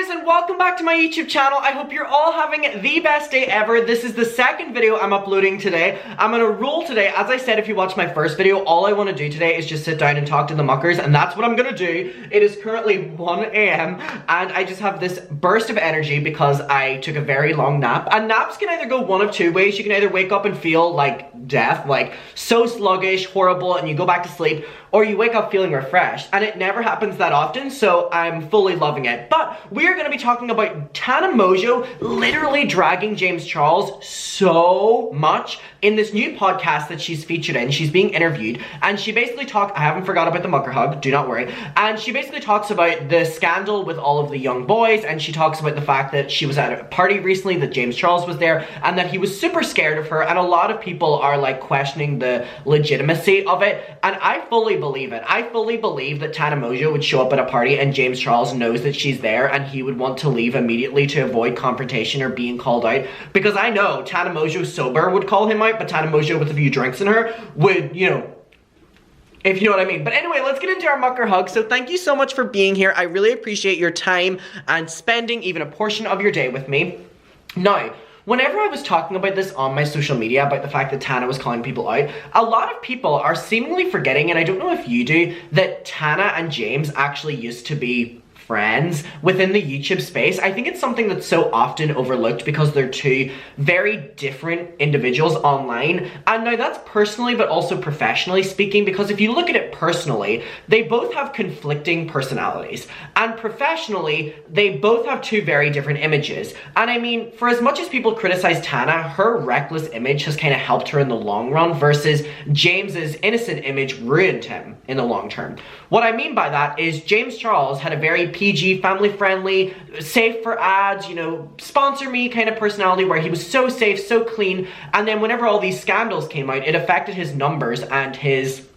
guys, and welcome back to my YouTube channel. I hope you're all having the best day ever. This is the second video I'm uploading today. I'm on a roll today. As I said, if you watched my first video, all I want to do today is just sit down and talk to the muckers, and that's what I'm gonna do. It is currently 1 a.m. and I just have this burst of energy because I took a very long nap. And naps can either go one of two ways. You can either wake up and feel like death, like so sluggish, horrible, and you go back to sleep, or you wake up feeling refreshed, and it never happens that often, so I'm fully loving it. But we're gonna be talking about Tana Mongeau literally dragging James Charles so much in this new podcast that she's featured in. She's being interviewed, and she basically I haven't forgot about the mucker hug, do not worry. And she basically talks about the scandal with all of the young boys, and she talks about the fact that she was at a party recently, that James Charles was there, and that he was super scared of her, and a lot of people are like questioning the legitimacy of it, and I fully believe it. I fully believe that Tana Mongeau would show up at a party and James Charles knows that she's there and he would want to leave immediately to avoid confrontation or being called out, because I know Tana Mongeau sober would call him out, but Tana Mongeau with a few drinks in her would, you know, if you know what I mean. But anyway, let's get into our mucker hug. So thank you so much for being here. I really appreciate your time and spending even a portion of your day with me. Now, whenever I was talking about this on my social media, about the fact that Tana was calling people out, a lot of people are seemingly forgetting, and I don't know if you do, that Tana and James actually used to be friends within the YouTube space. I think it's something that's so often overlooked because they're two very different individuals online. And now that's personally but also professionally speaking, because if you look at it personally, they both have conflicting personalities. And professionally, they both have two very different images. And I mean, for as much as people criticize Tana, her reckless image has kind of helped her in the long run, versus James's innocent image ruined him in the long term. What I mean by that is James Charles had a very PG, family-friendly, safe for ads, you know, sponsor me kind of personality where he was so safe, so clean, and then whenever all these scandals came out, it affected his numbers and his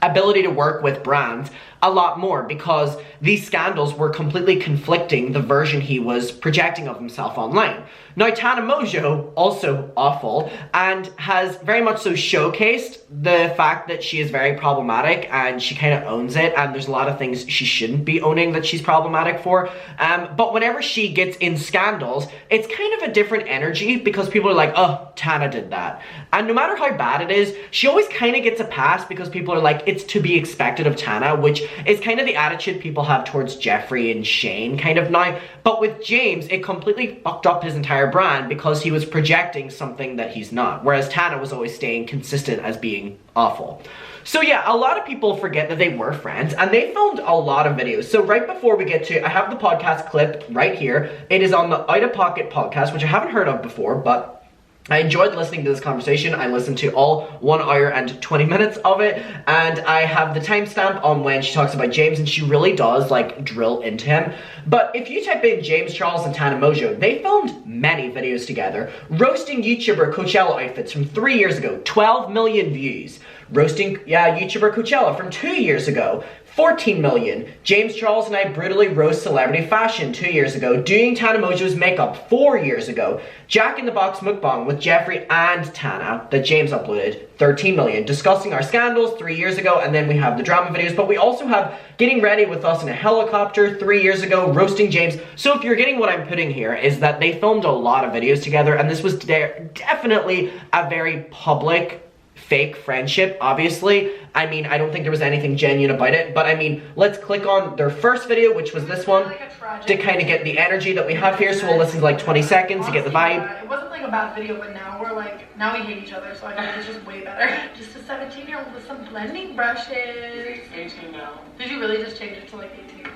ability to work with brands a lot more, because these scandals were completely conflicting the version he was projecting of himself online. Now, Tana Mongeau, also awful, and has very much so showcased the fact that she is very problematic, and she kind of owns it, and there's a lot of things she shouldn't be owning that she's problematic for. But whenever she gets in scandals, it's kind of a different energy, because people are like, oh, Tana did that. And no matter how bad it is, she always kind of gets a pass, because people are like, it's to be expected of Tana, which is kind of the attitude people have towards Jeffree and Shane kind of now. But with James, it completely fucked up his entire brand, because he was projecting something that he's not, whereas Tana was always staying consistent as being awful. So yeah, a lot of people forget that they were friends, and they filmed a lot of videos. So right before we get to, I have the podcast clip right here. It is on the Out of Pocket podcast, which I haven't heard of before, but I enjoyed listening to this conversation. I listened to all 1 hour and 20 minutes of it, and I have the timestamp on when she talks about James, and she really does like drill into him. But if you type in James Charles and Tana Mongeau, they filmed many videos together, roasting YouTuber Coachella outfits from 3 years ago, 12 million views. Roasting, YouTuber Coachella from 2 years ago, 14 million. James Charles and I brutally roast celebrity fashion 2 years ago. Doing Tana Mongeau's makeup 4 years ago. Jack in the Box mukbang with Jeffree and Tana that James uploaded, 13 million. Discussing our scandals 3 years ago, and then we have the drama videos, but we also have Getting Ready with Us in a Helicopter 3 years ago, roasting James. So if you're getting what I'm putting here, is that they filmed a lot of videos together, and this was definitely a very public fake friendship, obviously. I mean, I don't think there was anything genuine about it, but I mean, let's click on their first video, which was this one, to kind of get the energy that we have here. So we'll listen to like 20 seconds to get the vibe. It wasn't like a bad video, but now we're like, now we hate each other, so I think it's just way better. Just a 17-year-old with some blending brushes. 18 now. Did you really just change it to like 18?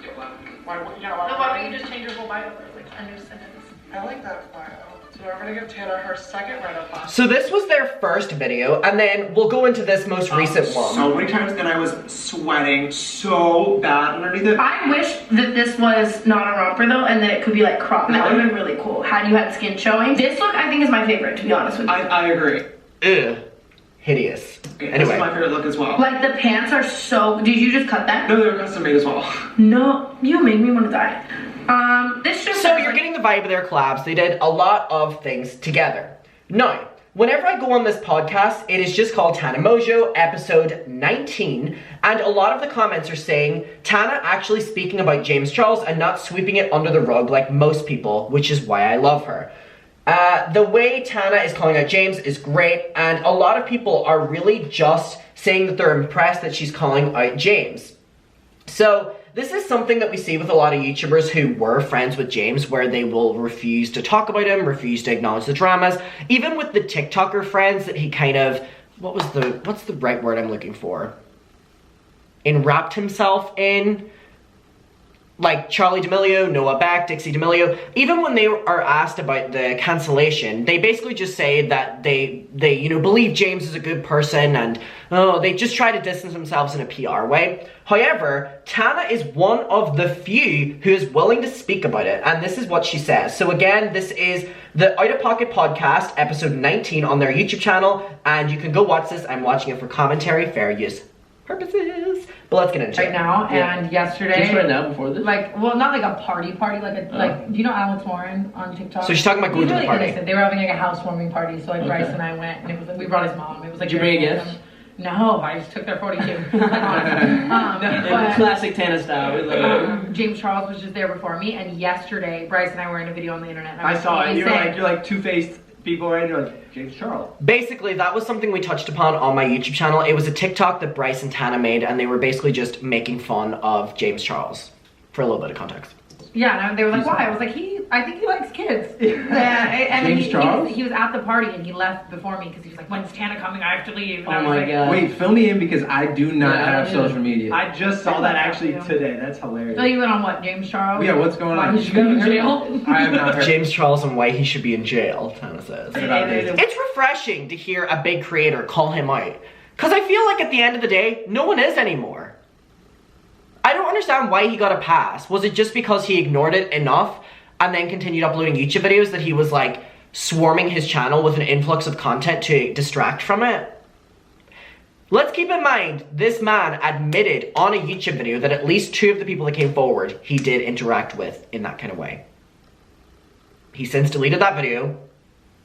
Why don't you just change your whole bio for like a new sentence? I like that bio. So we're gonna give Tana her second round of applause. So this was their first video, and then we'll go into this most recent one. So many times that I was sweating so bad underneath it. I wish that this was not a romper though, and that it could be like cropped. That would have been really cool had you had skin showing. This look I think is my favorite, to be honest with you. I agree. Ugh. Hideous. Okay, anyway. This is my favorite look as well. Like the pants are so, did you just cut that? No, they were custom made as well. No, you made me want to die. This just so you're getting the vibe of their collabs. They did a lot of things together. Now, whenever I go on this podcast, it is just called Tana Mongeau, episode 19, and a lot of the comments are saying Tana actually speaking about James Charles and not sweeping it under the rug like most people, which is why I love her. The way Tana is calling out James is great, and a lot of people are really just saying that they're impressed that she's calling out James. So this is something that we see with a lot of YouTubers who were friends with James, where they will refuse to talk about him, refuse to acknowledge the dramas. Even with the TikToker friends that he kind of, what's the right word I'm looking for? Enwrapped himself in. Like Charlie D'Amelio, Noah Beck, Dixie D'Amelio, even when they are asked about the cancellation, they basically just say that they believe James is a good person, and they just try to distance themselves in a PR way. However, Tana is one of the few who is willing to speak about it, and this is what she says. So again, this is the Out of Pocket podcast, episode 19 on their YouTube channel, and you can go watch this. I'm watching it for commentary, fair use purposes. But let's get into it. Right now, and yesterday. Just right now before this? Like, well, not like a party, like, do you know Alex Warren on TikTok? So she's talking about going to the party. Innocent. They were having like a housewarming party, so like Bryce and I went, and it was like, we brought his mom. It was like, did you bring a gift? No, I just took their 42. Classic Tana style. James Charles was just there before me, and yesterday Bryce and I were in a video on the internet. I saw it. You're like two-faced people, right? You're like James Charles. Basically, that was something we touched upon on my YouTube channel. It was a TikTok that Bryce and Tana made, and they were basically just making fun of James Charles, for a little bit of context. Yeah, and they were like, why? I was like, I think he likes kids. And James Charles? He was at the party and he left before me because he was like, when's Tana coming? I have to leave. And Oh I was my like, god. Wait, fill me in because I do not Yeah, have yeah. social media. I just saw that actually today. That's hilarious. Fill you in on what, James Charles? Yeah, what's going Why on? he should go to jail? I have not heard. James Charles and why he should be in jail, Tana says. It's refreshing to hear a big creator call him out. Because I feel like at the end of the day, no one is anymore. I don't understand why he got a pass. Was it just because he ignored it enough and then continued uploading YouTube videos that he was like swarming his channel with an influx of content to distract from it? Let's keep in mind, this man admitted on a YouTube video that at least 2 of the people that came forward he did interact with in that kind of way. He since deleted that video,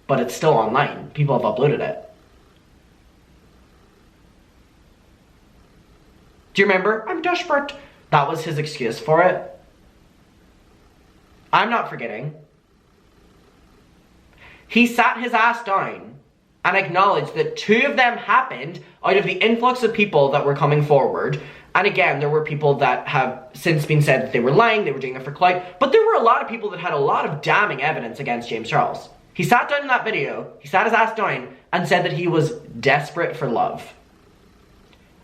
but it's still online. People have uploaded it. Do you remember? I'm desperate. That was his excuse for it. I'm not forgetting. He sat his ass down and acknowledged that 2 of them happened out of the influx of people that were coming forward. And again, there were people that have since been said that they were lying, they were doing it for clout, but there were a lot of people that had a lot of damning evidence against James Charles. He sat down in that video, he sat his ass down and said that he was desperate for love.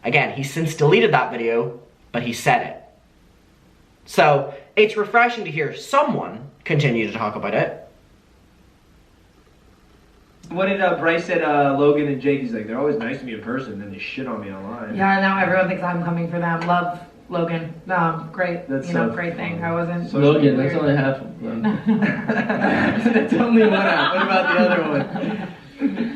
Again, he's since deleted that video, but he said it. So, it's refreshing to hear someone continue to talk about it. What did Bryce said, Logan and Jake, he's like, they're always nice to me in person, then they shit on me online. Yeah, now everyone thinks I'm coming for them. Love Logan. Great. That's Great thing. I wasn't. Logan, that's only half of them. That's only one out. What about the other one?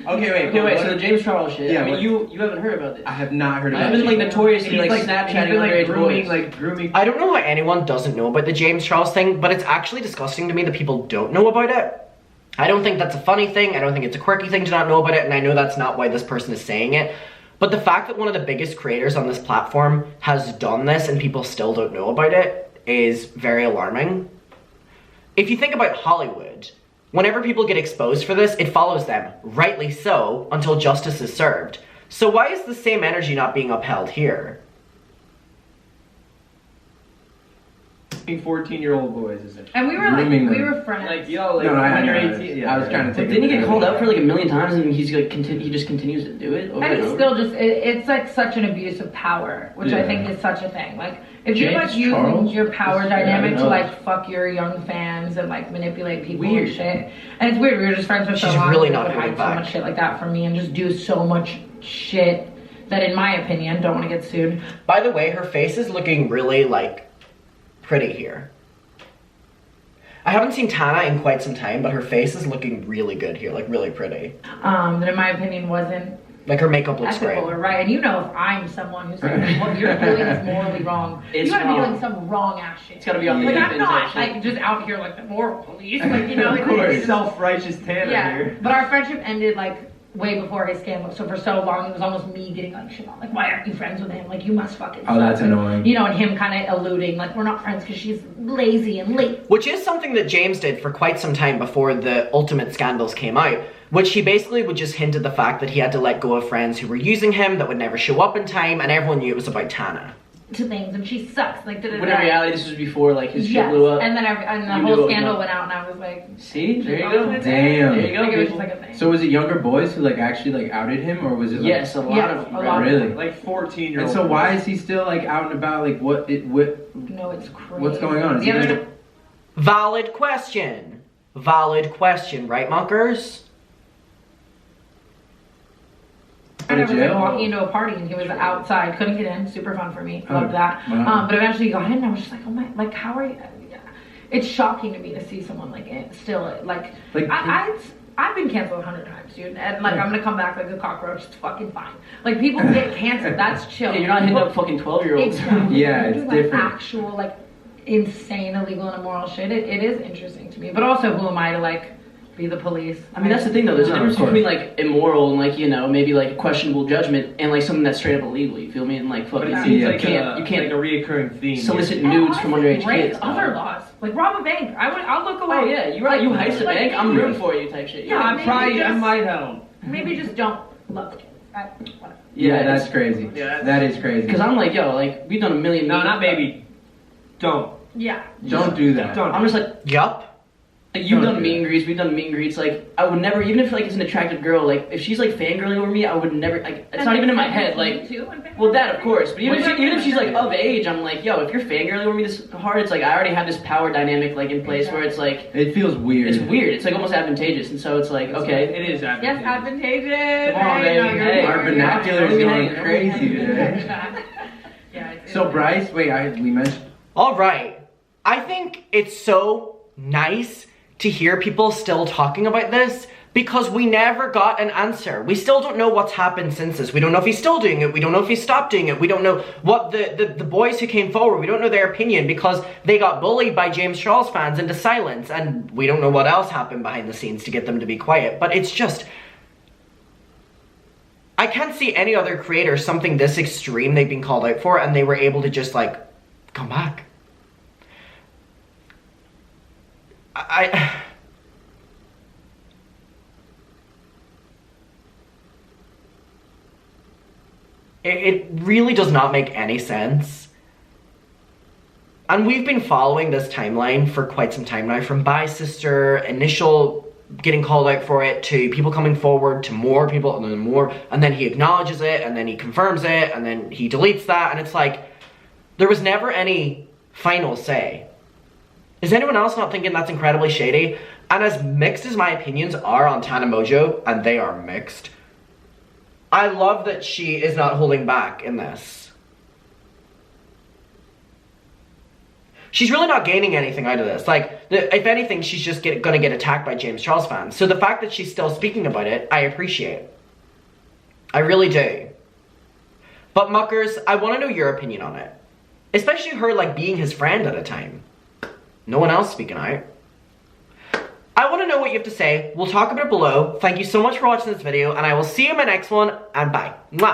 Okay, wait. So the James Charles shit. Yeah, I mean, what- you haven't heard about this. I have not heard about I've been like it. notoriously like He's Snapchatting been, underage boys. grooming. I don't know why anyone doesn't know about the James Charles thing, but it's actually disgusting to me that people don't know about it. I don't think that's a funny thing, I don't think it's a quirky thing to not know about it, and I know that's not why this person is saying it. But the fact that one of the biggest creators on this platform has done this and people still don't know about it is very alarming. If you think about Hollywood, whenever people get exposed for this, it follows them, rightly so, until justice is served. So why is the same energy not being upheld here? 14-year-old boys, isn't it? And we were Grooming we them. were friends. Like, yo, like No, I when you're know. 18. I was trying to take But didn't he it. get called out for like 1,000,000 times and he's like he just continues to do it over And and it's over? still just, it's like such an abuse of power, which I Yeah. think is such a thing. Like, if you're James like using Charles? your power Yeah, I dynamic to know. like fuck your young fans and like manipulate people Weird. and shit. And it's weird, we were just friends for so She's long. really and not would holding hide so back. much shit like that from me and just do so much shit that in my opinion, don't want to get sued. By the way, her face is looking really, like, pretty here. I haven't seen Tana in quite some time, but her face is looking really good here, like really pretty. That in my opinion wasn't Like her makeup looks great. ethical or right. And you know if I'm someone who's saying what you're doing is morally wrong, It's you gotta wrong. be doing some wrong ass shit. It's gotta be on the Like I'm defense not actually. like just out here like the moral police, like you know, like, Of course. it's- Self-righteous Tana yeah. here. But our friendship ended like way before his scandal. So for so long, it was almost me getting like shit on. Like, why aren't you friends with him? Like, you must fucking. Oh, that's suck. annoying. You know, and him kind of alluding like, we're not friends because she's lazy and late. Which is something that James did for quite some time before the ultimate scandals came out. Which he basically would just hint at the fact that he had to let go of friends who were using him, that would never show up in time, and everyone knew it was about Tana. To things, and she sucks. Like, When in reality, this was before like his shit yes. blew up. And then and the You knew whole it was scandal not- went out, and I was like, See, there you go. Damn. There you go. like, it was just people. like a thing. So was it younger boys who like actually like outed him, or was it like? Yes, a lot Yes, of a lot. Really? Like 14-year-old. And so why is he still like out and about? Like what? no, it's crazy. What's going on? Is The he other gonna- Valid question. Valid question, right, Munkers? I was like jail? walking into a party and he was outside, couldn't get in. Super fun for me, Oh, loved that. wow. But eventually he got in, and I was just like, oh my, like how are you? Yeah. It's shocking to me to see someone like it still like. I've been canceled 100 times, dude, and like I'm gonna come back like a cockroach. It's fucking fine. Like people get canceled, that's chill. Yeah, you're not hitting up fucking 12-year-olds. Exactly. Yeah, You're it's doing, like, different. actual like insane, illegal, and immoral shit. It is interesting to me, but also who am I to like be the police? I mean, that's the thing though. There's a No, difference of course. between like immoral and like, you know, maybe like questionable judgment and like something that's straight up illegal. You feel me? And like But fucking, it seems Yeah, like you you can't like a reoccurring theme. solicit And nudes from honestly, underage break kids. other dog. laws, like rob a bank. I'll look away. Oh yeah, you're right. You heist a Like, bank, I'm maybe- rooting for you type shit. Yeah, I maybe probably I just- might help. Maybe just don't love the kids. Whatever. Yeah, it's- that's crazy. Yeah, that is crazy. Because I'm like, yo, like we've done a million. No, not maybe. Don't. Yeah. Don't do that. Don't. I'm just like, Yup. you've Don't done do meet and that. greets, we've done meet and greets. Like I would never, even if like it's an attractive girl, like if she's like fangirling over me, I would never. Like it's not even in my head. Like, well, that of course, but even if she's like of age, I'm like, yo, if you're fangirling over me this hard, it's like I already have this power dynamic like in place where it's like It feels weird. it's weird. It's like almost advantageous, and so it's like okay. It is Yes, advantageous. advantageous. Come on, Hey, no, baby. you're Hey, Our right. vernacular is Yeah. going Yeah. crazy today. Yeah, it's- So Bryce, wait, we mentioned. All right. I think it's so nice to hear people still talking about this because we never got an answer. We still don't know what's happened since this. We don't know if he's still doing it. We don't know if he stopped doing it. We don't know what the boys who came forward, we don't know their opinion because they got bullied by James Charles fans into silence, and we don't know what else happened behind the scenes to get them to be quiet. But it's just, I can't see any other creator something this extreme they've been called out for and they were able to just like come back. It really does not make any sense. And we've been following this timeline for quite some time now, from Bye Sister, initial getting called out for it, to people coming forward, to more people, and then more, and then he acknowledges it, and then he confirms it, and then he deletes that, and it's like, there was never any final say. Is anyone else not thinking that's incredibly shady? And as mixed as my opinions are on Tana Mongeau, and they are mixed, I love that she is not holding back in this. She's really not gaining anything out of this. Like, if anything, she's just gonna get attacked by James Charles fans. So the fact that she's still speaking about it, I appreciate. I really do. But Muckers, I want to know your opinion on it. Especially her, like, being his friend at a time. No one else speaking out. I want to know what you have to say. We'll talk about it below. Thank you so much for watching this video, and I will see you in my next one, and bye. Mwah.